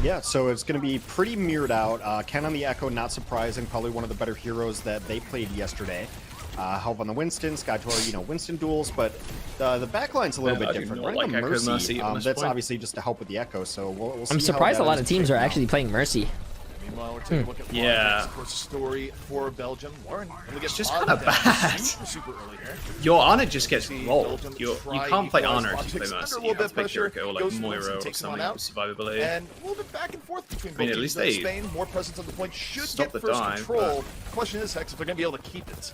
Yeah, so it's going to be pretty mirrored out. Ken on the Echo, not surprising, probably one of the better heroes that they played yesterday. Help on the Winston, Skytor, Winston duels, but the backline's a little bit different. Right, like Mercy, that's obviously just to help with the Echo, so we'll see. I'm surprised a lot of teams are actually playing Mercy. Meanwhile, we're taking a look at yeah. Of course, story for Belgium. Lauren, it's just kind of bad. Super early here. Your Ana just gets rolled. You can't play Ana if you play Mercy. You have to play pressure, Kiriko or like Moira or something with survivability. And a little bit back and forth between both at least they Spain, more presence on the point, should stop get the first dive, control. Question is, Hex, if they're going to be able to keep it.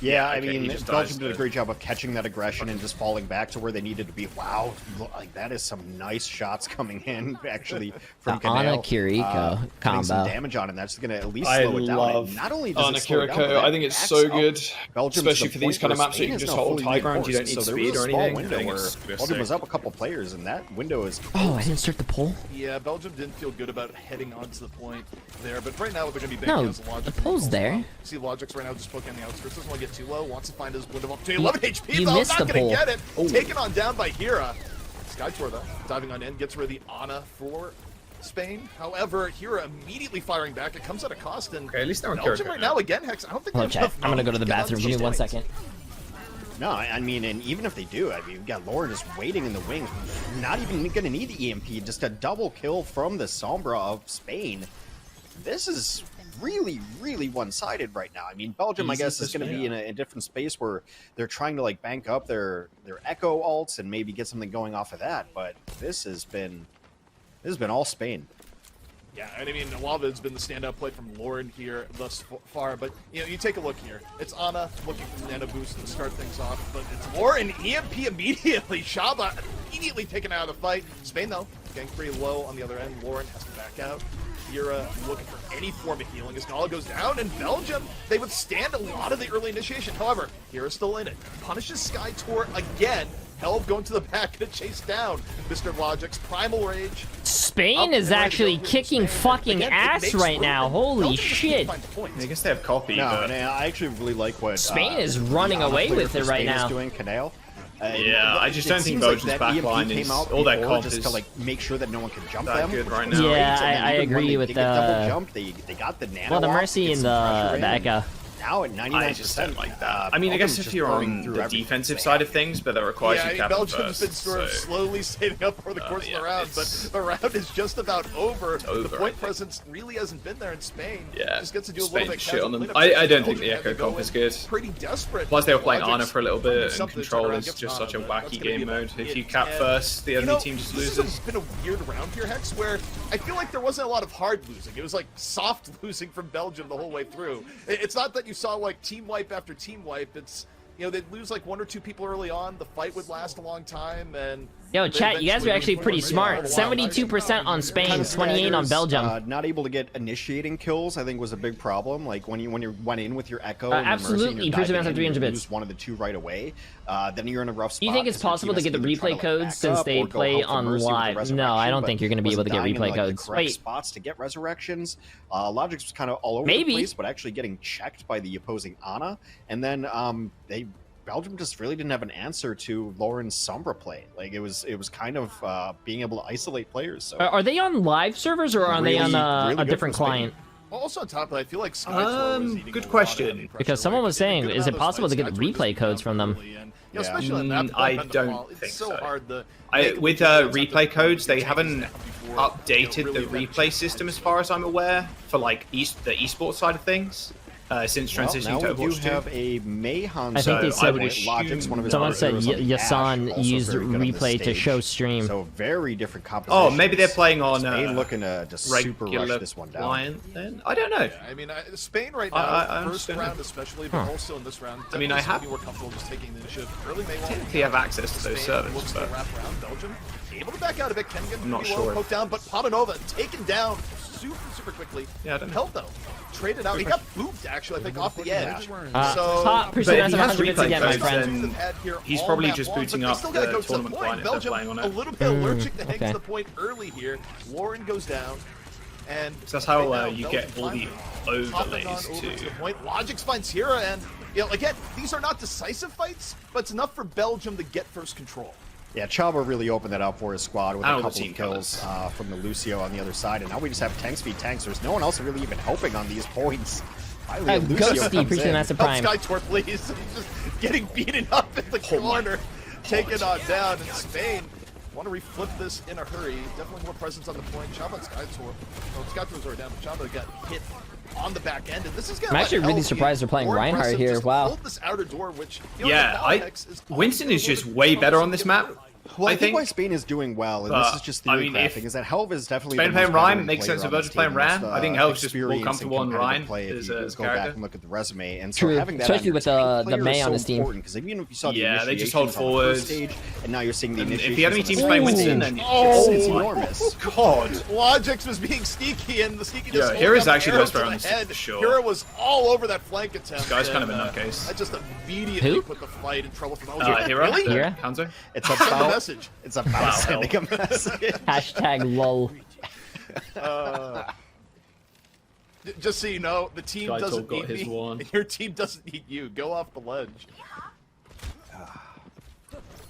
Yeah, I okay, mean, Belgium did a great job of catching that aggression and just falling back to where they needed to be. Wow, like that is some nice shots coming in, actually, from the Ana Kiriko combo. Some damage on it. That's going to at least slow it down. I love not only does Ana it slow it Kiriko. down, I think it's so good, Belgium especially for these kind of maps. You can just hold high ground. You don't need speed or anything. Window where Belgium was up a couple players, and that window is. Oh, I didn't start the poll. Yeah, Belgium didn't feel good about heading onto the point there, but right now they're going to be banking as Logic. The poll's there. See, Logic's right now just poking on the outskirts. Doesn't want to get too low. Wants to find his window up to 11 HP. You though, missed not the going to poll. get it. Ooh. Taken on down by Hira. Skytor though, diving on in, gets rid of the Ana for Spain. However, Hira immediately firing back. It comes at a cost, and at least they're on Belgium Kiriko right now again. Hex, I don't think. Hello, chat. I'm gonna go to the bathroom. Give me 1 second. No, I mean, and even if they do, I mean, you've got Lauren just waiting in the wings, not even going to need the EMP, just a double kill from the Sombra of Spain. This is really, really one-sided right now. I mean, Belgium, I guess, is going to be in a different space where they're trying to, like, bank up their Echo ults and maybe get something going off of that, but this has been all Spain. Yeah, and I mean, a lot of it's been the standout play from Lauren here thus far, but, you take a look here. It's Ana looking for the nano boost to start things off, but it's Lauren, EMP immediately. Shaba immediately taken out of the fight. Spain, though, getting pretty low on the other end. Lauren has to back out. Hira looking for any form of healing as Gala goes down, and Belgium, they withstand a lot of the early initiation. However, Hira's still in it. Punishes Skytor again. Help going to the back to chase down Mr. Logic's Primal Rage. Spain is actually kicking fucking ass right now. Holy shit. I guess they have copy. No, but... and I actually really like what Spain is running away with it right now. Doing Canale. Yeah, I just don't think Belgium's backline is all their comp just is to like make sure that no one can jump that them. good right now. Yeah, I agree with the the double jump. They got the nano. well, the Mercy and the Echo. Now at 99%. I just don't like that. I mean, I guess if you're on the defensive side of things, but that requires you cap Belgium's first, been sort of slowly saving up for the course of the round, but the round is just about over. The point presence really hasn't been there in Spain. Yeah, just gets to do a Spain little bit shit on them. I don't think the Echo comp is good. Pretty desperate. Plus, they were playing Ana for a little bit, and Control is just such a wacky game mode. If you cap first, the enemy team just loses. This has been a weird round here, Hex, where I feel like there wasn't a lot of hard losing. It was like soft losing from Belgium the whole way through. It's not that you saw like team wipe after team wipe. It's, they'd lose like 1 or 2 people early on. The fight would last a long time, and yo, chat, you guys are actually pretty smart. 72% on Spain, 28 on Belgium. Not able to get initiating kills, I think, was a big problem. Like when you went in with your Echo, and absolutely, Mercy, and 300 bits. lose one of the 2 right away. Then you're in a rough spot. Do you think it's possible to get the replay codes since they play on live? No, I don't think you're going to be able to get replay codes. Wait, spots to get resurrections. Logic's was kind of all over the place, but actually getting checked by the opposing Ana, and then Belgium just really didn't have an answer to Lauren's Sombra play. Like it was kind of being able to isolate players. So are they on live servers or are they on a different client? Also on top of that, I feel like Skytor was eating good question. Because someone was saying, is it possible to get the replay codes from them? I don't think so. With replay codes, they haven't updated the replay system as far as I'm aware for like the esports side of things. Since transitioning to Overwatch 2. We do have a Mayhan. I think they said Logic's one of his someone said Yasan used replay to show stream. So very different composition. Oh, maybe they're playing on Spain looking to just super rush this one down. Client, then? I don't know. Yeah, I mean, Spain right now, first round especially, but also in this round, I mean, I have more comfortable just taking the initiative early. They typically have access to those servers, looks but to wrap around Belgium. Able to back out of it. Can get not sure. Poked down, but Pamanova taken down super quickly. Yeah, I don't know. Help though. Traded out. He got booped actually, I think, off the edge. Top but if he has replay replay again, my codes, friend. then he's probably just booting up the tournament client if they're playing on it. A little bit allergic to hang to the point early here. Lauren goes down. And so that's how you get all the overlays too. Logix finds Hira, and again, these are not decisive fights, but it's enough for Belgium to get first control. Yeah, Chaba really opened that up for his squad with a couple of kills from the Lucio on the other side, and now we just have tanks v tanks. There's no one else really even helping on these points. Ghosty, appreciate massive prime. Help Skytor, please. He's just getting beaten up in the corner, taken on down in Spain. Want to reflip this in a hurry. Definitely more presence on the point. Chaba and Skytor. Well, Skytor's already down, but Chaba got hit on the back end, and this is I'm actually really surprised they're playing Reinhardt here. Wow. This outer door, which, Winston is just way better on this map. Well, I think why Spain is doing well, and this is just theory crafting, is that Helv is definitely Spain playing Ryan makes sense of Belgium playing Ram. I think Helv's just more comfortable on Ryan as a go back and look at the resume, and so True, having that especially with the May on his team. Because even if you saw the they just hold forward stage, and now you're seeing the if the enemy team's playing Winston, then it's enormous. God, Logix was being sneaky, and the sneakiness. Yeah, Hera's actually the best player on this head. for sure. Hera was all over that flank attempt. This guy's kind of a nutcase. I just immediately put the fight in trouble for Belgium. Hera? Really? Hera? Hanzo? It's about message. It's about sending a message. Hashtag lol. Just so you know, the team doesn't need me, and your team doesn't need you. Go off the ledge.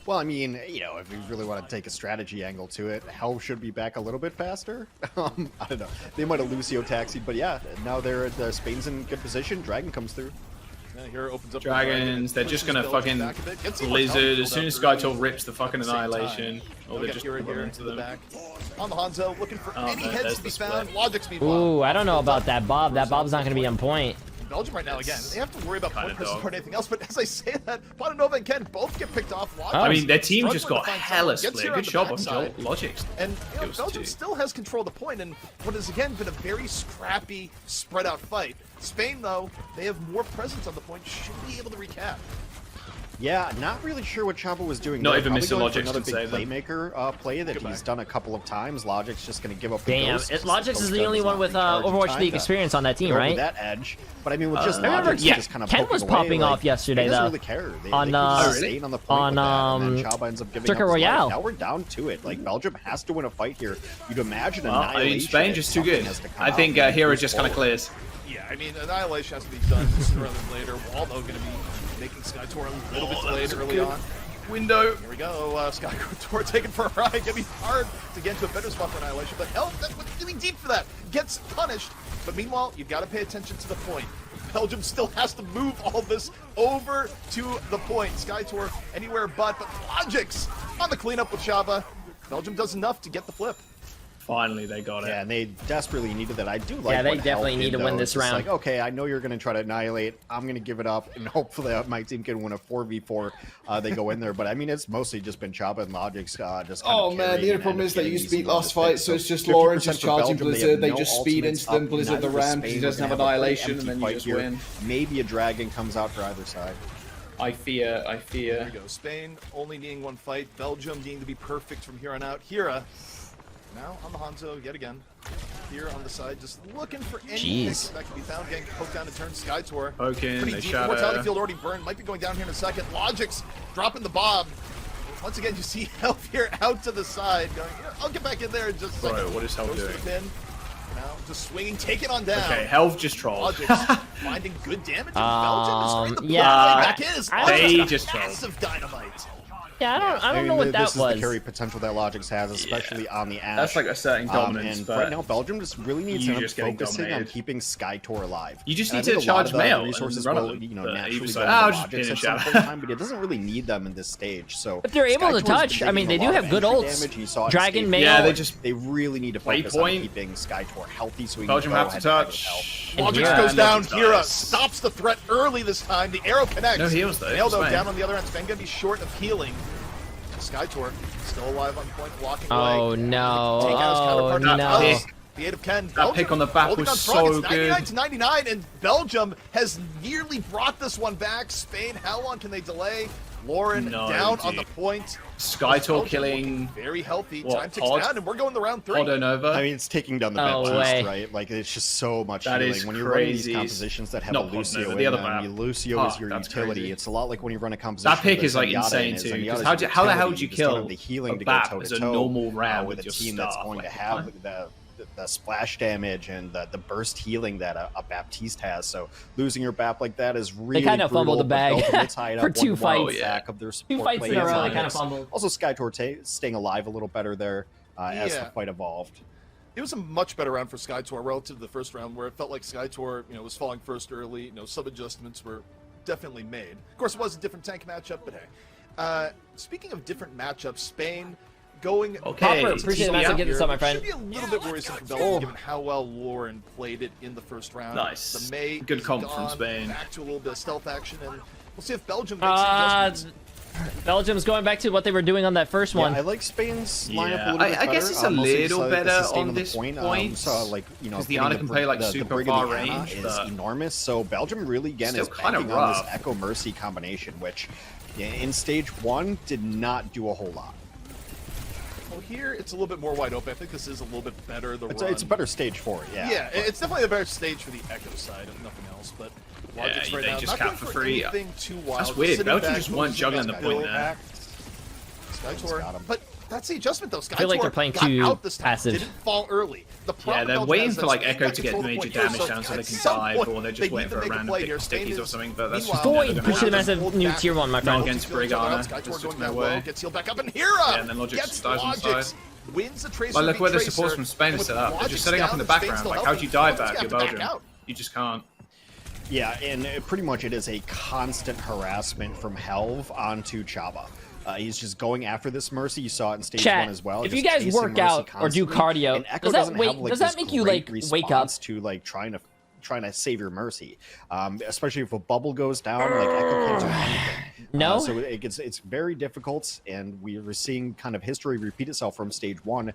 Well, I mean, you know, if you really want to take a strategy angle to it, Hell should be back a little bit faster. I don't know. They might have Lucio taxied, but yeah, now they're at Spain's in good position. Dragon comes through. Yeah, here opens up Dragons, they're just gonna fucking Blizzard as soon as Skytor rips the fucking Annihilation. Or they're just running into them. On the Hanzo, looking for any heads to be found. Logix meanwhile. Ooh, I don't know about that Bob. That Bob's not gonna be on point. Belgium right now, again, they have to worry about point versus or anything else, but as I say that, Bonanova and Ken both get picked off. I mean, their team just got hella split. Good job on Logix. And you know, Belgium still has control of the point, and what has, again, been a very scrappy, spread-out fight. Spain, though, they have more presence on the point, should be able to recap. Yeah, not really sure what Chaba was doing. Not even Mr. Logix another can big save them. playmaker play that he's done a couple of times. Logic's just going to give up. Damn, Logix is the only one with Overwatch League experience on that team, right? That edge, but I mean, with just remember, Logix just kind of Ken was popping off yesterday, though. Really care. On Chaba ends up giving Circuit up Royale. Now we're down to it. Like Belgium has to win a fight here. You'd imagine I mean, Spain just too good. I think Hera just kind of clears. Yeah, I mean, Annihilation has to be done sooner than later. Waldo going to be making Skytor a little bit delayed early on. Window. Here we go. Skytor taken for a ride. Gonna be hard to get to a better spot for Annihilation, but hell, that's what's doing deep for that. Gets punished. But meanwhile, you've got to pay attention to the point. Belgium still has to move all this over to the point. Skytor anywhere but Logix on the cleanup with Chaba. Belgium does enough to get the flip. Finally, they got it. Yeah, and they desperately needed that. I do like. Yeah, they definitely need to win this round. Like, okay, I know you're going to try to annihilate. I'm going to give it up, and hopefully my team can win a 4v4. They go in there, but I mean, it's mostly just been Chaba and Logix just. Oh man, the other problem is that you used to beat last fight, so it's just Lauren just charging Blizzard. They just speed into them. Blizzard the ram because he doesn't have annihilation, and then you just win. Maybe a dragon comes out for either side. I fear. Here we go. Spain only needing one fight. Belgium needing to be perfect from here on out. Hera. Now on the Hanzo yet again. Here on the side, just looking for any that can be found. Getting poked down and turned. Skytor. Poking, they shot Mortality field already burned. Might be going down here in a second. Logix dropping the bomb. Once again, you see Help here out to the side. Going, I'll get back in there in just a second. Bro, what is Help doing? Now just swinging, taking on down. Okay, Help just trolled. Logix finding good damage. Belgium is yeah. Back in. They just trolled. Massive dynamite. Yeah, I don't know what that was. This is the carry potential that Logix has, especially on the Ash. That's like asserting dominance, and but right now Belgium just really needs to focusing on keeping Skytor alive. You just need to charge mail. Resources and will, naturally go to Logix at some point in time, but it doesn't really need them in this stage. So if they're able to touch, I mean, they do have good ults. Dragon, mail. Yeah, they really need to focus on keeping Skytor healthy. So Belgium have to touch. Logix goes down. Hera stops the threat early this time. The arrow connects. No heals though. Naildo down on the other end. Sven gonna be short of healing. Skytor still alive on point, blocking away. Oh no! Oh no! The 8 of Ken. That pick on the back was so good. 99 to 99, and Belgium has nearly brought this one back. Spain, how long can they delay? Lauren down on the point. Skytor killing. Very healthy. Time ticks down, and we're going to round 3. Nova. I mean, it's taking down the best, right? Like, it's just so much healing. When you're running these compositions that have a Lucio in them, Lucio is your utility. It's a lot like when you run a composition. That pick is like insane too. Because how the hell would you kill the healing a to go BAP toe as to a toe normal round with a team that's going to have the the splash damage and the burst healing that a Baptiste has. So losing your Bap like that is really They kind of fumbled the bag for 2 fights. Back of their 2 fights in a row, they kind of fumbled. Also, SkyTour staying alive a little better there as the fight evolved. It was a much better round for SkyTour relative to the first round, where it felt like SkyTour, was falling first early. Some adjustments were definitely made. Of course, it was a different tank matchup, but hey. Speaking of different matchups, Spain going... Okay, Popper, appreciate the matchup. Get this up, my friend. Should be a little bit worrisome for Belgium, given how well Lauren played it in the first round. Nice. The May good comp from Spain. Back to a little bit of stealth action, and we'll see if Belgium makes some adjustments. Belgium's going back to what they were doing on that first one. I like Spain's lineup a little bit better. I guess it's a little better on this point. So, like, because the Ana can play like super far range is enormous. So Belgium really again is banking on this Echo Mercy combination, which in stage 1 did not do a whole lot. Well, here it's a little bit more wide open. I think this is a little bit better. It's a better stage for it. Yeah, it's definitely a better stage for the Echo side, if nothing else. But Logic's right they now, just cap for free. Too wild. That's weird. Belgium just weren't juggling the point there. SkyTour, but that's the adjustment though. SkyTour I feel like they're playing too passive. Didn't fall early. They're waiting for like Echo to get major damage down so they can dive, or they're just waiting for a random pick stickies or something. But that's just Boy, appreciate the massive new tier 1, my friend. Not against Brigana. There's just no way. Gets healed back up, and Hera and then Logic dives on the side. Wins the Tracer. Well, look where the supports from Spain are set up. They're just setting up in the background. Like, how'd you dive that if you're Belgium? You just can't. Yeah, and pretty much it is a constant harassment from Helv onto Chaba. He's just going after this Mercy. You saw it in stage 1 as well. If you guys work out or do cardio, does that make you like wake up to like trying to save your Mercy? Especially if a bubble goes down, like Echo can't do anything. No. So it's very difficult, and we're seeing kind of history repeat itself from stage 1.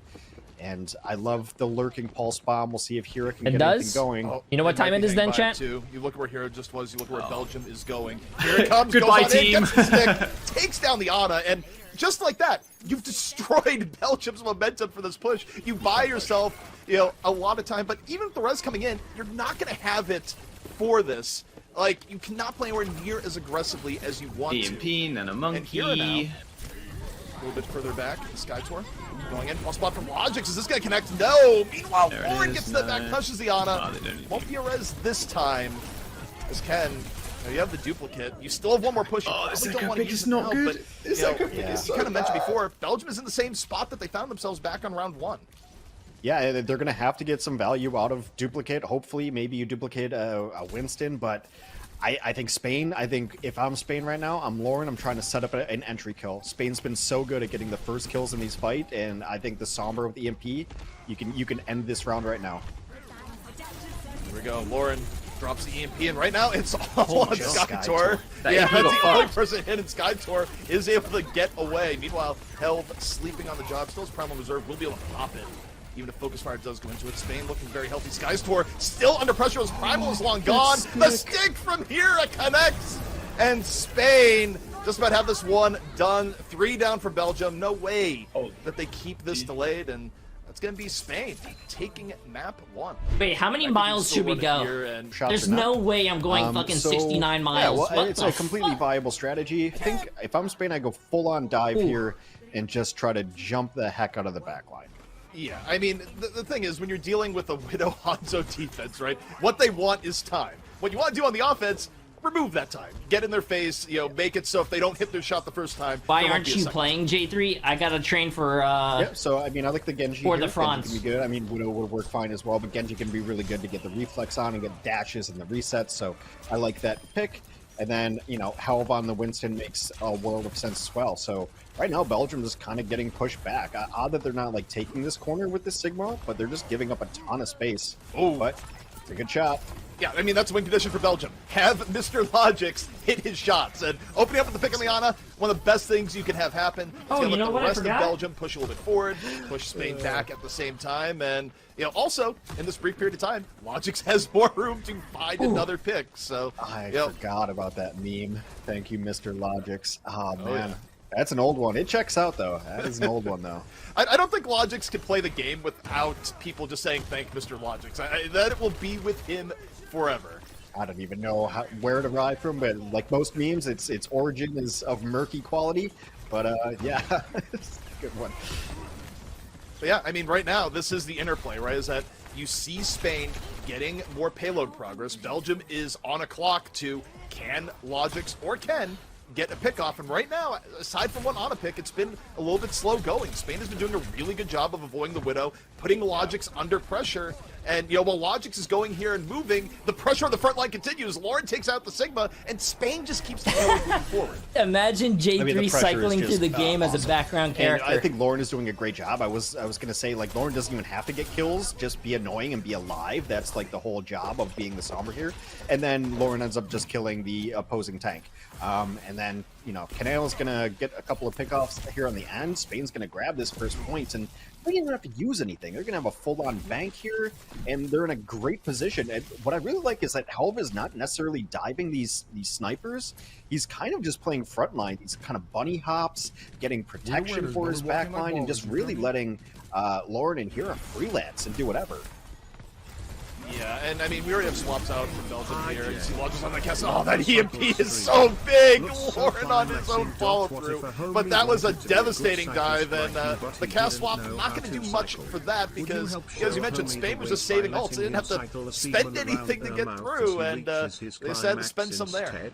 And I love the lurking pulse bomb. We'll see if Hera can get anything going. Oh, you know what time it is then, chat? You look at where Hera just was. You look where Belgium is going. Here it comes. Goodbye, goes on team. in, gets the stick, takes down the Ana, and just like that, you've destroyed Belgium's momentum for this push. You buy yourself, a lot of time. But even with the res coming in, you're not going to have it for this. Like, you cannot play anywhere near as aggressively as you want EMP, and a monkey. And Hera now, a little bit further back, SkyTour going in. One spot from Logix. Is this going to connect? No! Meanwhile, Lauren gets the back, pushes the Ana. Won't be a res this time. As Ken, you have the duplicate. You still have one more push. Oh, this don't want to use is not good. But, you kind of mentioned before, Belgium is in the same spot that they found themselves back on round 1. Yeah, they're going to have to get some value out of duplicate. Hopefully, maybe you duplicate a Winston, but I think Spain, if I'm Spain right now, I'm Lauren, I'm trying to set up an entry kill. Spain's been so good at getting the first kills in these fights, and I think the Sombra with the EMP, you can end this round right now. Here we go, Lauren drops the EMP, and right now it's all on SkyTour. Yeah, that's the only person hit, and SkyTour is able to get away. Meanwhile, Helv sleeping on the job, still has Primal Reserve, will be able to pop it. Even if Focus Fire does go into it. Spain looking very healthy. SkyTour still under pressure as Primal is long gone. The stick from Hera connects. And Spain just about have this one done. 3 down for Belgium. No way that they keep this delayed. And that's going to be Spain taking map 1. Wait, how many miles should we go? There's no way I'm going fucking 69 miles. Yeah, well, it's a completely viable strategy. I think if I'm Spain, I go full-on dive here and just try to jump the heck out of the backline. Yeah, I mean, the thing is, when you're dealing with a Widow Hanzo defense, right, what they want is time. What you want to do on the offense, remove that time. Get in their face, make it so if they don't hit their shot the first time... Why aren't you playing J3? I gotta train for, Yeah, so, I mean, I like the Genji for here. the fronts. Genji can be good. I mean, Widow would work fine as well, but Genji can be really good to get the reflex on and get dashes and the resets, so I like that pick. And then, Helv on the Winston makes a world of sense as well. So right now, Belgium is kind of getting pushed back. Odd that they're not like taking this corner with the Sigma, but they're just giving up a ton of space. Oh, but it's a good shot. Yeah, I mean, that's a win condition for Belgium. Have Mr. Logix hit his shots. And opening up with the pick on the Ana, one of the best things you can have happen. Oh, you know what? The rest of Belgium push a little bit forward, push Spain back at the same time. And, also, in this brief period of time, Logix has more room to find another pick. So I forgot about that meme. Thank you, Mr. Logix. Oh, man. Yeah. That's an old one. It checks out, though. That is an old one, though. I don't think Logix can play the game without people just saying, thank Mr. Logix. That it will be with him forever. I don't even know where to ride from, but like most memes, its origin is of murky quality. But yeah, it's a good one. Oh, yeah. All right, so Belgium is going to be able to get this kill. Spain is going to have to But yeah, I mean, right now, this is the interplay, right? Is that you see Spain getting more payload progress. Belgium is on a clock to can Logix or Ken get a pick off, and right now, aside from one on a pick, it's been a little bit slow going. Spain has been doing a really good job of avoiding the Widow, putting Logix under pressure, and while Logix is going here and moving, the pressure on the front line continues. Lauren takes out the Sigma, and Spain just keeps the payload moving forward. Imagine Jay3 cycling through the game as a background character. And I think Lauren is doing a great job. I was gonna say, like, Lauren doesn't even have to get kills, just be annoying and be alive. That's like the whole job of being the Sombra here. And then Lauren ends up just killing the opposing tank. And then, Canale's gonna get a couple of pickoffs here on the end. Spain's gonna grab this first point, and they don't even have to use anything. They're gonna have a full-on bank here, and they're in a great position. And what I really like is that Helva is not necessarily diving these snipers. He's kind of just playing frontline. He's kind of bunny hops, getting protection for his backline, and just really letting Lauren and Hira freelance and do whatever. Yeah, and I mean, we already have swaps out from Belgium here. You see Logix on the cast. Oh, that EMP is so big! Lauren on his own follow-through. But that was a devastating dive, and the cast swap not going to do much for that because, as you mentioned, Spain was just saving ults. They didn't have to spend anything to get through, and they said to spend some there.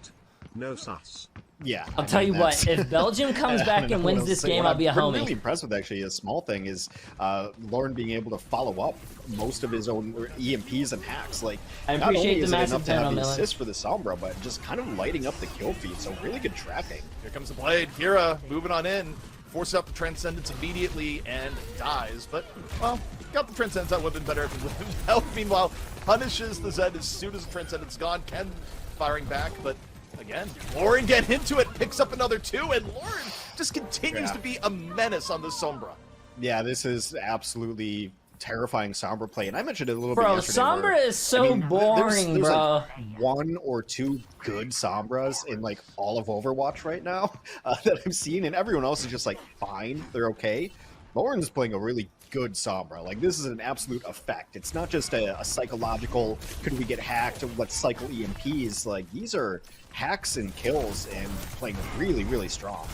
No sus. Yeah, I'll tell you what, if Belgium comes back and wins this game, I'll be a homie. I'm really impressed with, actually, a small thing is Lauren being able to follow up most of his own EMPs and hacks. Like, I not only appreciate the is it enough massive to have turn the on assist for the Sombra, but just kind of lighting up the kill feed, so really good tracking. Here comes the blade. Hira moving on in, forces out the Transcendence immediately and dies. But, well, got the Transcendence. That would have been better if it lived out. Meanwhile, punishes the Zed as soon as the Transcendence is gone. Ken firing back, but again, Lauren getting into it, picks up another 2, and Lauren just continues to be a menace on the Sombra. Yeah, this is absolutely terrifying Sombra play, and I mentioned it a little bit yesterday. Sombra is so boring, there's bro. Like 1 or 2 good Sombras in like all of Overwatch right now that I've seen, and everyone else is just like fine, they're okay. Lauren's playing a really good Sombra. Like, this is an absolute effect. It's not just a psychological, could we get hacked, let's cycle EMPs. Like, these are hacks and kills and playing really, really strong.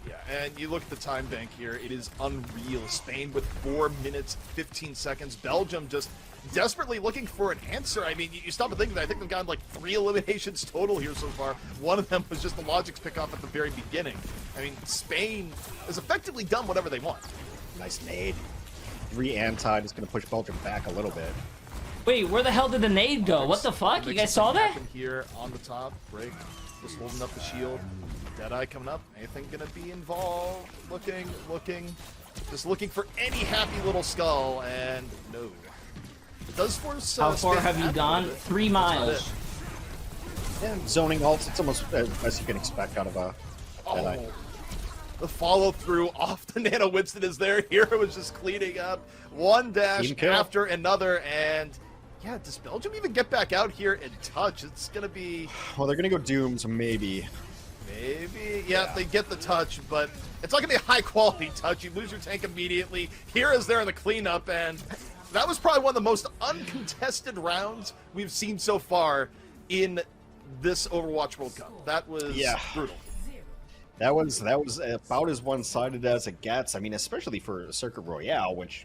Yeah, and you look at the time bank here, it is unreal. Spain with 4 minutes, 15 seconds. Belgium just desperately looking for an answer. I mean, you stop and think of that. I think they've gotten like 3 eliminations total here so far. One of them was just the Logix pick-off at the very beginning. I mean, Spain has effectively done whatever they want. Nice nade. 3 anti, just going to push Belgium back a little bit. Wait, where the hell did the nade go? What the fuck? You guys saw that? Here on the top, break, just holding up the shield. Deadeye coming up. Anything gonna be involved? Looking, just looking for any happy little skull, and no. It does force. How far have you gone? 3 miles. And zoning ults, it's almost as you can expect out of a Deadeye. The follow through off the Nano Winston is there. Hero was just cleaning up. One dash after another, and yeah, does Belgium even get back out here and touch? It's gonna be. Well, they're gonna go Doom, so maybe. Maybe, yeah, they get the touch, but it's not gonna be a high quality touch. You lose your tank immediately. Hira's there in the cleanup, and that was probably one of the most uncontested rounds we've seen so far in this Overwatch World Cup. That was brutal. That was about as one-sided as it gets. I mean, especially for Circuit Royale, which,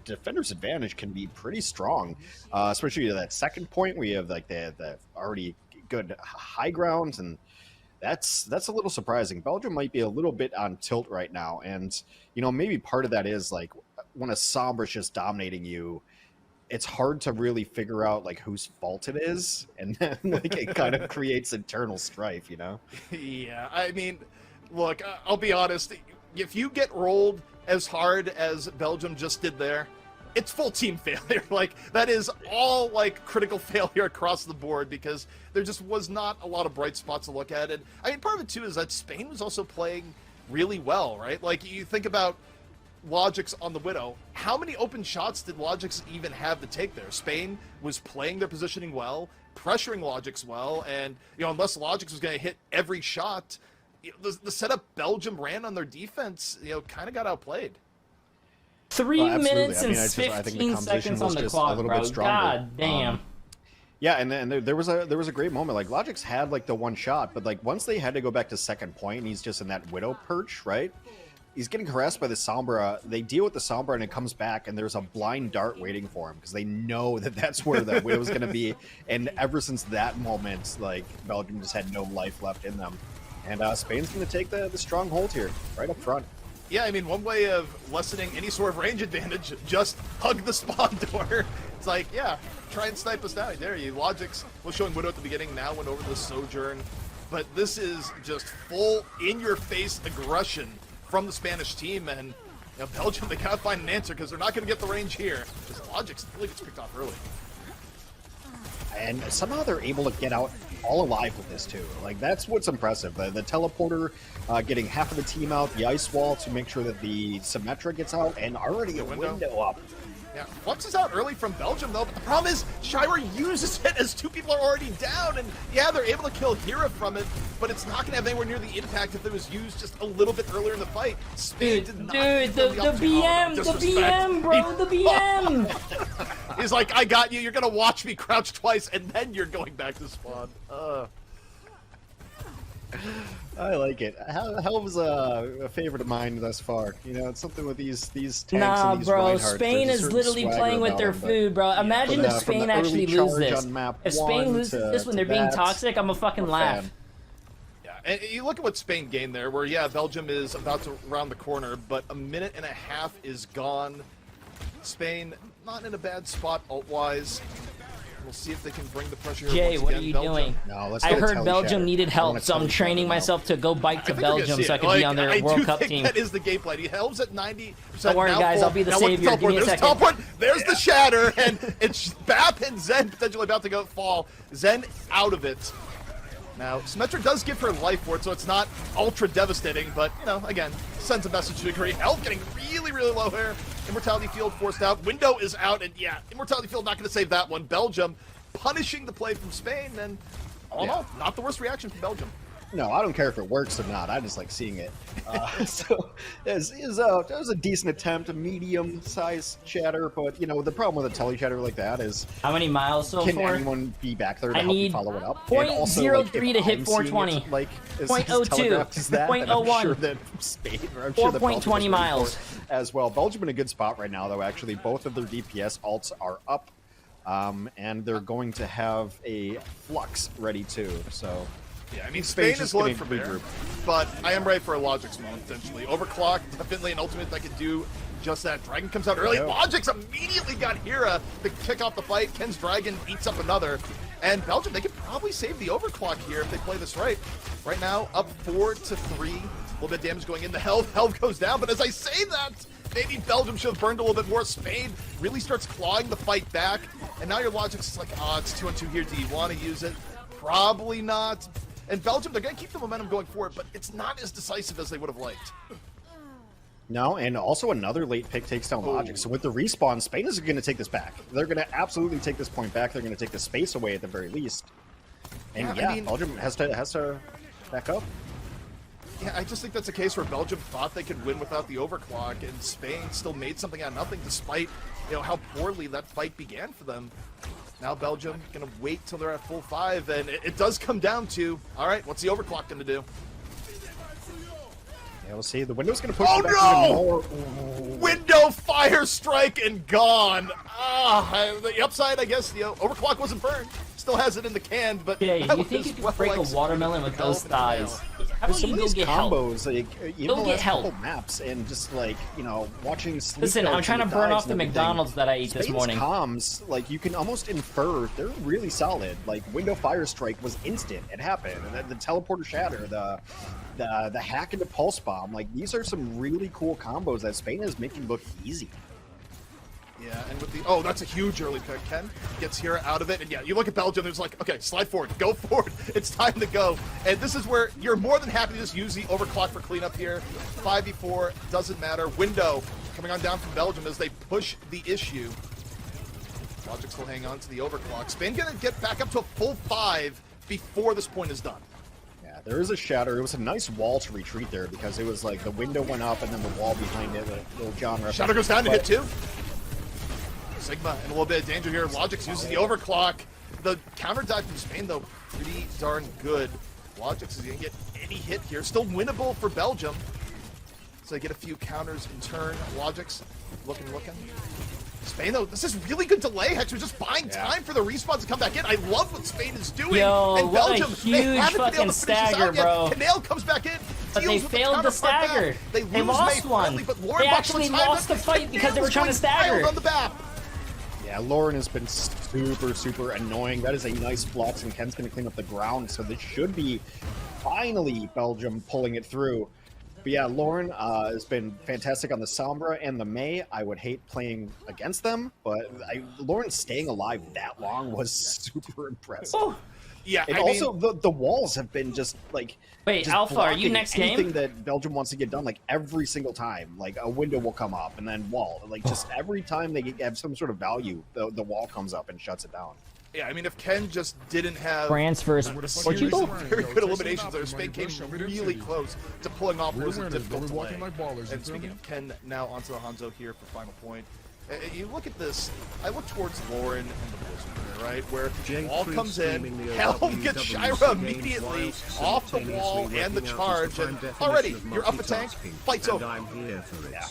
Defender's Advantage can be pretty strong, especially that second point where you have like the already good high ground, and that's a little surprising. Belgium might be a little bit on tilt right now, and maybe part of that is like when a Sombra's just dominating you, it's hard to really figure out like whose fault it is, and then like it kind of creates internal strife, Yeah, I mean, look, I'll be honest. If you get rolled as hard as Belgium just did there, it's full team failure. Like, that is all like critical failure across the board because there just was not a lot of bright spots to look at. And I mean, part of it too is that Spain was also playing really well, right? Like, you think about Logix on the Widow. How many open shots did Logix even have to take there? Spain was playing their positioning well, pressuring Logix well, and unless Logix was going to hit every shot, the setup Belgium ran on their defense, kind of got outplayed. 3 minutes and 15 seconds on the clock, bro. God damn. Yeah, and there was a great moment. Like, Logix had like the one shot, but like once they had to go back to second point, and he's just in that Widow perch, right? He's getting harassed by the Sombra. They deal with the Sombra, and it comes back, and there's a blind dart waiting for him because they know that that's where that Widow's going to be. And ever since that moment, like, Belgium just had no life left in them. And Spain's going to take the stronghold here, right up front. Yeah, I mean, one way of lessening any sort of range advantage, just hug the spawn door. It's like, yeah, try and snipe us down. There you Logix was showing Widow at the beginning, now went over the Sojourn. But this is just full in-your-face aggression from the Spanish team, and Belgium, they gotta find an answer because they're not gonna get the range here. Because Logix really gets picked off early. And somehow they're able to get out all alive with this too. Like, that's what's impressive. The teleporter getting half of the team out, the ice wall to make sure that the Symmetra gets out, and already a window up. Yeah, Flux is out early from Belgium though, but the problem is Shira uses it as two people are already down, and yeah, they're able to kill Hera from it, but it's not gonna have anywhere near the impact if it was used just a little bit earlier in the fight. Dude, the BM, bro, the BM! He's like, I got you, you're gonna watch me crouch twice, and then you're going back to spawn. I like it. Helm's a favorite of mine thus far. You know, it's something with these tanks nah, and these bro, Reinhardts. Spain is literally playing with their food, bro. Imagine if Spain actually lose this. If Spain loses this when they're being toxic, I'm a fucking laugh. Yeah, and you look at what Spain gained there, where, yeah, Belgium is about to round the corner, but a minute and a half is gone. Spain, not in a bad spot ult-wise. We'll see if they can bring the pressure. Jay, what are you doing? No, I heard Belgium needed help, so I'm training myself to go bike to Belgium so I can be on their World Cup team. That is the game plan. He helps at 90%. Don't worry, guys. I'll be the savior. Give me a second. There's the shatter, and it's Bap and Zen potentially about to go fall. Zen out of it. Now, Symmetra does give her life for it, so it's not ultra devastating, but, you know, again, sends a message to a degree. Health getting really, really low here. Immortality Field forced out. Window is out, and yeah, Immortality Field not going to save that one. Belgium punishing the play from Spain, and all in all, not the worst reaction from Belgium. No, I don't care if it works or not. I just like seeing it. So it was a decent attempt, a medium-sized shatter, but you know the problem with a tele shatter like that is how many miles so can far? anyone be back there to help you follow it up? .03 to hit 420. It, like, .02. .01. Sure that Spain, or I'm 4.20 miles as well. Belgium in a good spot right now, though. Actually, both of their DPS ults are up, and they're going to have a Flux ready too. So. Yeah, I mean, Spain is looking for there, but I am ready for a Logix moment, potentially. Overclock, definitely an ultimate that could do just that. Dragon comes out early. Logix immediately got Hera to kick off the fight. Ken's Dragon eats up another. And Belgium, they could probably save the Overclock here if they play this right. Right now, up 4-3. A little bit of damage going into health. Health goes down, but as I say that, maybe Belgium should have burned a little bit more. Spain really starts clawing the fight back. And now your Logix is like, oh, it's 2-on-2 here. Do you want to use it? Probably not. And Belgium, they're going to keep the momentum going forward, but it's not as decisive as they would have liked. No, and also another late pick takes down Logix. So with the respawn, Spain is going to take this back. They're going to absolutely take this point back. They're going to take the space away at the very least. And yeah, I mean, Belgium has to back up. Yeah, I just think that's a case where Belgium thought they could win without the overclock, and Spain still made something out of nothing, despite how poorly that fight began for them. Now Belgium gonna wait till they're at full 5, and it does come down to, all right, what's the overclock gonna do? Yeah, we'll see. The window's gonna push back even more. Window fire strike and gone. The upside, I guess, overclock wasn't burned. Still has it in the can, but yeah, you think you could break a watermelon with those thighs? How about you go get combos, help? Like, even the last couple maps, and just like watching. Listen, I'm trying to burn off the McDonald's that I ate this morning. Comms, like you can almost infer they're really solid. Like window fire strike was instant; it happened. And the teleporter shatter, the hack into pulse bomb. Like these are some really cool combos that Spain is making look easy. Yeah, and with the that's a huge early pick. Ken gets Hera out of it, and yeah, you look at Belgium. There's like, okay, slide forward, go forward. It's time to go, and this is where you're more than happy to just use the overclock for cleanup here. 5v4 doesn't matter. Window coming on down from Belgium as they push the issue. Logix will hang on to the overclock. Spain gonna get back up to a full 5 before this point is done. Yeah, there is a shatter. It was a nice wall to retreat there because it was like the window went up and then the wall behind it. The little John reference. Shatter goes down to hit 2. Sigma in a little bit of danger here. Logix uses the overclock. The counter dive from Spain, though, pretty darn good. Logix is going to get any hit here. Still winnable for Belgium. So they get a few counters in turn. Logics looking. Spain, though, this is really good delay. Hex, we're just buying time for the respawn to come back in. I love what Spain is doing. Yo, and what Belgium, a huge fucking stagger, bro. Canale comes back in. But they failed the stagger. They lost one. They actually lost the fight because they were trying to stagger. On the back. Yeah, Lauren has been super annoying. That is a nice flex, and Ken's going to clean up the ground, so this should be finally Belgium pulling it through. But yeah, Lauren has been fantastic on the Sombra and the Mei. I would hate playing against them, but Lauren staying alive that long was super impressive. Oh. Yeah, and also the walls have been just like. Wait, Alpha, are you next game? Anything that Belgium wants to get done, like every single time, like a window will come up and then wall. Like just every time they have some sort of value, the wall comes up and shuts it down. Yeah, I mean, if Ken just didn't have transfers, Portugal, very good eliminations there. Spain came really close to pulling off what was a difficult delay. And speaking of Ken, now onto the Hanzo here for final point. You look at this, I look towards Lauren and the Blizzard, right? Where all comes in, Helm gets Shira immediately off the wall and the charge, and already you're up a tank, fight's over. Yeah.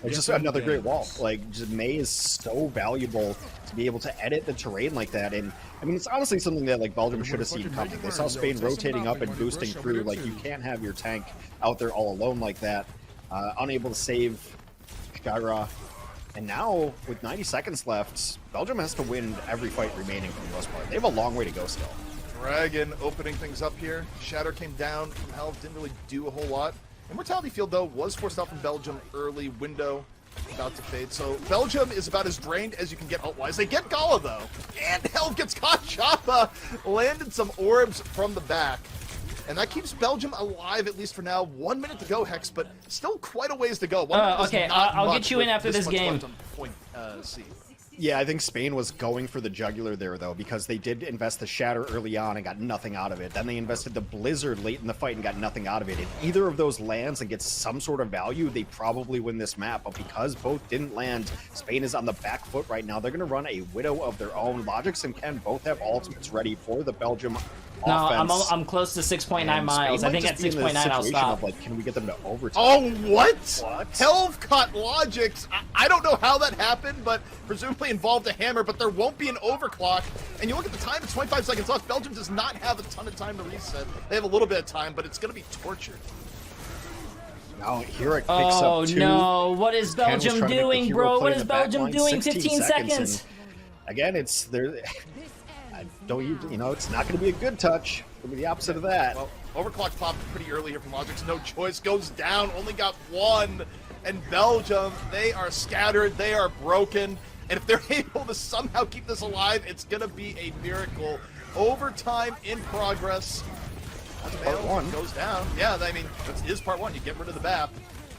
It's just another great wall. Like, just Mei is so valuable to be able to edit the terrain like that. And I mean, it's honestly something that like Belgium should have seen coming. They saw Spain rotating up and boosting through. Like, you can't have your tank out there all alone like that, unable to save Shira. And now, with 90 seconds left, Belgium has to win every fight remaining for the most part. They have a long way to go still. Dragon opening things up here. Shatter came down from health, didn't really do a whole lot. Immortality Field, though, was forced out from Belgium early. Window about to fade. So Belgium is about as drained as you can get ult-wise. They get Gala, though. And Helm gets caught. Chapa landed some orbs from the back. And that keeps Belgium alive, at least for now. 1 minute to go, Hex, but still quite a ways to go. Okay, I'll get you in after this game. Point, C. Yeah, I think Spain was going for the jugular there, though, because they did invest the Shatter early on and got nothing out of it. Then they invested the Blizzard late in the fight and got nothing out of it. If either of those lands and gets some sort of value, they probably win this map. But because both didn't land, Spain is on the back foot right now. They're going to run a Widow of their own. Logix and Ken both have ultimates ready for the Belgium offense. I'm close to 6.9 miles. I think at 6.9 I'll stop. Like, can we get them to overtime? Oh, what? Helm caught Logix. I don't know how that happened, but presumably involved a hammer, but there won't be an overclock. And you look at the time, it's 25 seconds left. Belgium does not have a ton of time to reset. They have a little bit of time, but it's going to be tortured. Now, here it picks up two. No, what is Belgium doing, bro? What is Belgium doing? 15 seconds. Again, it's there. You know, it's not going to be a good touch. It'll be the opposite of that. Well, overclock popped pretty early here from Logix. No choice. Goes down. Only got one. And Belgium, they are scattered. They are broken. And if they're able to somehow keep this alive, it's going to be a miracle. Overtime in progress. Part one goes down. Yeah, I mean, this is part one. You get rid of the BAP.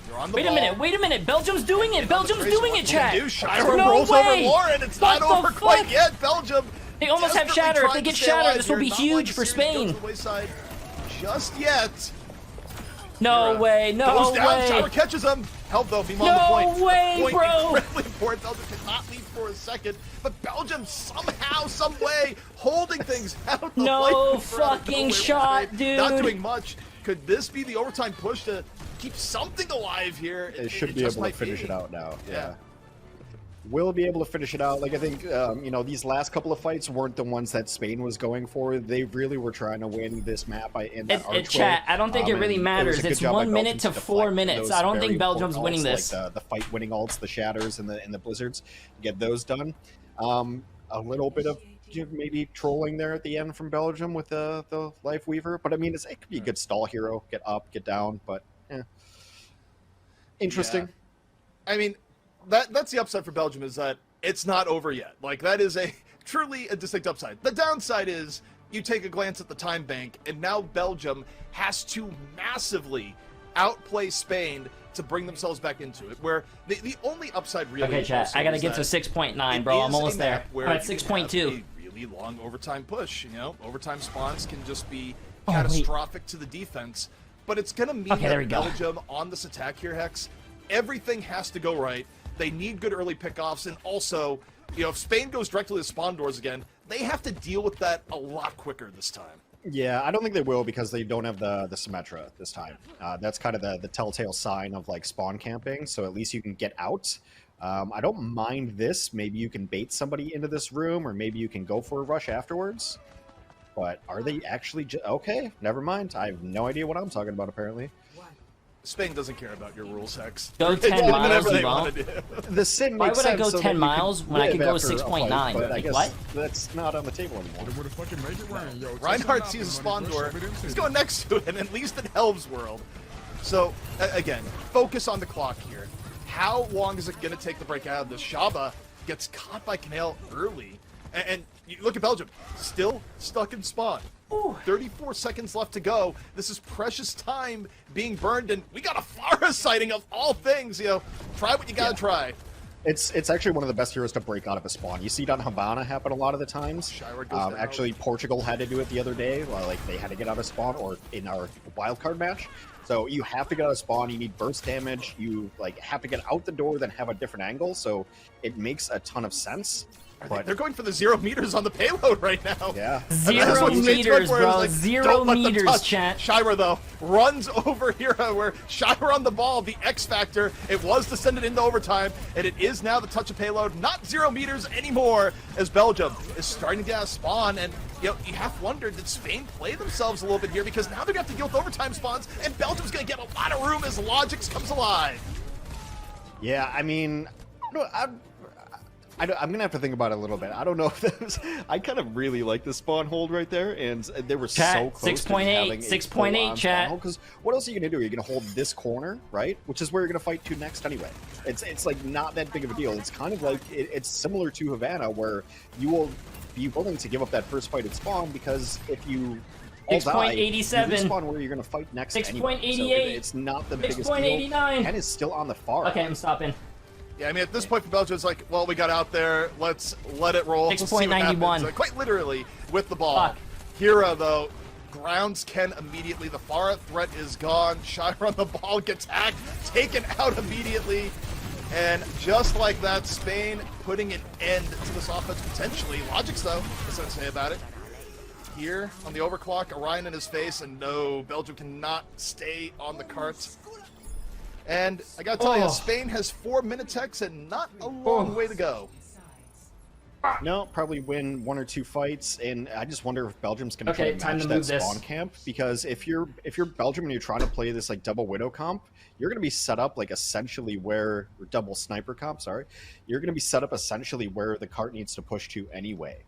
You're on the ball. Wait a minute. Belgium's doing it. Belgium's doing it, chat. Shira rolls over Lauren. It's not over quite yet. Belgium. They almost have Shatter. If they get Shatter, this will be huge for Spain. Just yet. No way. No goes down. way. Shira catches him. Help though. Beam on the point. No way, point bro. Incredibly important. Belgium cannot lead for a second, but Belgium somehow, some way, holding things out. No fucking shot, dude. Not doing much. Could this be the overtime push to keep something alive here? They should be able to finish it out now. Yeah. Will be able to finish it out. Like, I think, you know, these last couple of fights weren't the ones that Spain was going for. They really were trying to win this map in that archway. Chat, I don't think it really matters. It's 1 minute to 4 minutes. I don't think Belgium's winning this. Like the fight-winning ults, the Shatters, and the Blizzards. Get those done. A little bit of maybe trolling there at the end from Belgium with the Life Weaver. But, I mean, it could be a good stall hero. Get up, get down, but, interesting. Yeah. I mean... That's the upside for Belgium, is that it's not over yet. Like, that is truly a distinct upside. The downside is you take a glance at the time bank, and now Belgium has to massively outplay Spain to bring themselves back into it, where the only upside really... Okay, chat, I gotta get to 6.9, bro. I'm almost there. I'm at 6.2. A really long overtime push, you know? Overtime spawns can just be catastrophic to the defense, but it's gonna mean that Belgium on this attack here, Hex, everything has to go right. They need good early pickoffs, and also, you know, if Spain goes directly to spawn doors again, they have to deal with that a lot quicker this time. Yeah, I don't think they will because they don't have the Symmetra this time. That's kind of the telltale sign of like spawn camping, so at least you can get out. I don't mind this. Maybe you can bait somebody into this room, or maybe you can go for a rush afterwards. But are they actually okay? Never mind. I have no idea what I'm talking about, apparently. Spain doesn't care about your rules, Hex. Go 10 miles, they want to do. The sim Why makes would I sense go so 10 miles when I can go 6.9? Like, what? That's not on the table anymore. Reinhardt sees a spawn door. He's going next to it, and at least in Helm's world. So, again, focus on the clock here. How long is it going to take to break out of this? Shaba gets caught by Canale early. And you look at Belgium, still stuck in spawn. Ooh. 34 seconds left to go. This is precious time being burned, and we got a Pharah sighting of all things. You know, try what you gotta try. It's actually one of the best heroes to break out of a spawn. You see it on Habana happen a lot of the times. Actually, Portugal had to do it the other day. Like they had to get out of spawn, or in our wildcard match. So you have to get out of spawn. You need burst damage. You like have to get out the door, then have a different angle. So it makes a ton of sense. But they're going for the 0 meters on the payload right now. Yeah. 0 meters, bro. Like, 0 meters, chat. Shira, though, runs over here where Shira on the ball, the X factor. It was descended into overtime, and it is now the touch of payload. Not 0 meters anymore, as Belgium is starting to get out of spawn. And, you know, you have wondered, did Spain play themselves a little bit here? Because now they're going to have to deal with overtime spawns, and Belgium's going to get a lot of room as Logix comes alive. Yeah, I mean, no, I'm going to have to think about it a little bit. I don't know if that was... I kind of really like the spawn hold right there, and they were so close 6.8, 6.8, chat. Because what else are you going to do? You're going to hold this corner, right? Which is where you're going to fight to next anyway. It's like not that big of a deal. It's kind of like... It's similar to Havana, where you will be willing to give up that first fight at spawn, because if you... 6.87. Spawn where you're going to fight next 6.88. anyway. So it's not the biggest deal. 6.89. And is still on the far. Okay, I'm stopping. Yeah, I mean, at this point for Belgium, it's like, well, we got out there. Let's let it roll. 6.91. Quite literally with the ball. Fuck. Hira, though, grounds Ken immediately. The Pharah threat is gone. Shira on the ball gets hacked, taken out immediately. And just like that, Spain putting an end to this offense potentially. Logix, though, what's that say about it? Here on the overclock, Orion in his face, and no, Belgium cannot stay on the carts. And I gotta tell you, Spain has 4 Minitechs and not a long way to go. No, probably win 1 or 2 fights, and I just wonder if Belgium's gonna try to match that spawn camp. Because if you're Belgium and you're trying to play this like double Widow comp, you're gonna be set up like essentially where double sniper comp. Sorry, you're gonna be set up essentially where the cart needs to push to anyway,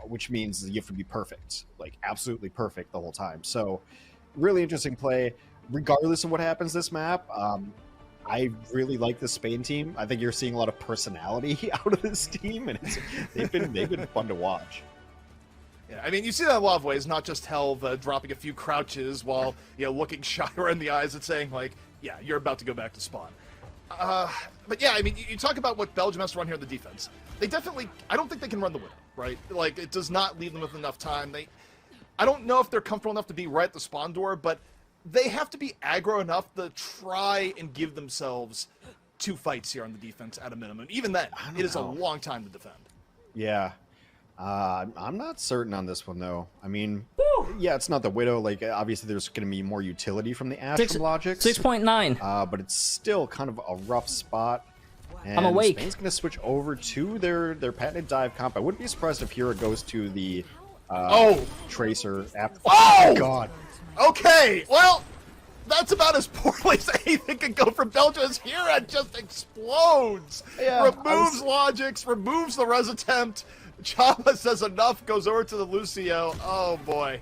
which means you have to be perfect, like absolutely perfect the whole time. So, really interesting play. Regardless of what happens this map, I really like the Spain team. I think you're seeing a lot of personality out of this team, and they've been fun to watch. Yeah, I mean, you see that in a lot of ways, not just Helv dropping a few crouches while, you know, looking Shira in the eyes and saying, like, yeah, you're about to go back to spawn. But yeah, I mean, you talk about what Belgium has to run here in the defense. They definitely, I don't think they can run the Widow, right? Like, it does not leave them with enough time. I don't know if they're comfortable enough to be right at the spawn door, but they have to be aggro enough to try and give themselves 2 fights here on the defense at a minimum. Even then, it is a long time to defend. Yeah. I'm not certain on this one, though. I mean, yeah, it's not the Widow. Like, obviously, there's going to be more utility from the Ash from Logix. 6.9. But it's still kind of a rough spot. And I'm awake. Spain's going to switch over to their patented dive comp. I wouldn't be surprised if Hira goes to the Tracer after. Oh, my God. Okay, well, that's about as poorly as anything can go for Belgium, as Hira just explodes. Yeah, removes Logix, removes the res attempt. Chava says enough, goes over to the Lucio. Oh, boy.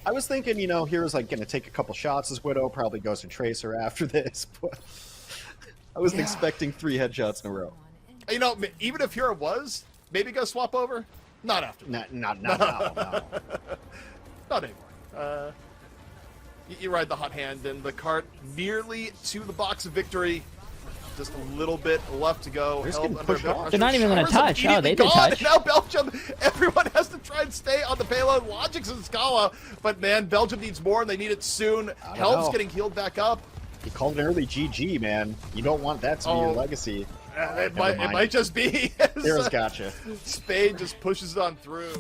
I was thinking, you know, Hira's like going to take a couple shots as Widow, probably goes to Tracer after this, but I wasn't expecting 3 headshots in a row. You know, even if Hira was, maybe go swap over? Not after. Not now, no. Not anymore. You ride the hot hand, and the cart nearly to the box of victory. Just a little bit left to go. They're not even going to touch. Oh, they did touch. Now Belgium, everyone has to try and stay on the payload. Logix and Scala, but man, Belgium needs more, and they need it soon. Helm's getting healed back up. You called an early GG, man. You don't want that to be your legacy. It might just be. Hira's gotcha. Spain just pushes it on through.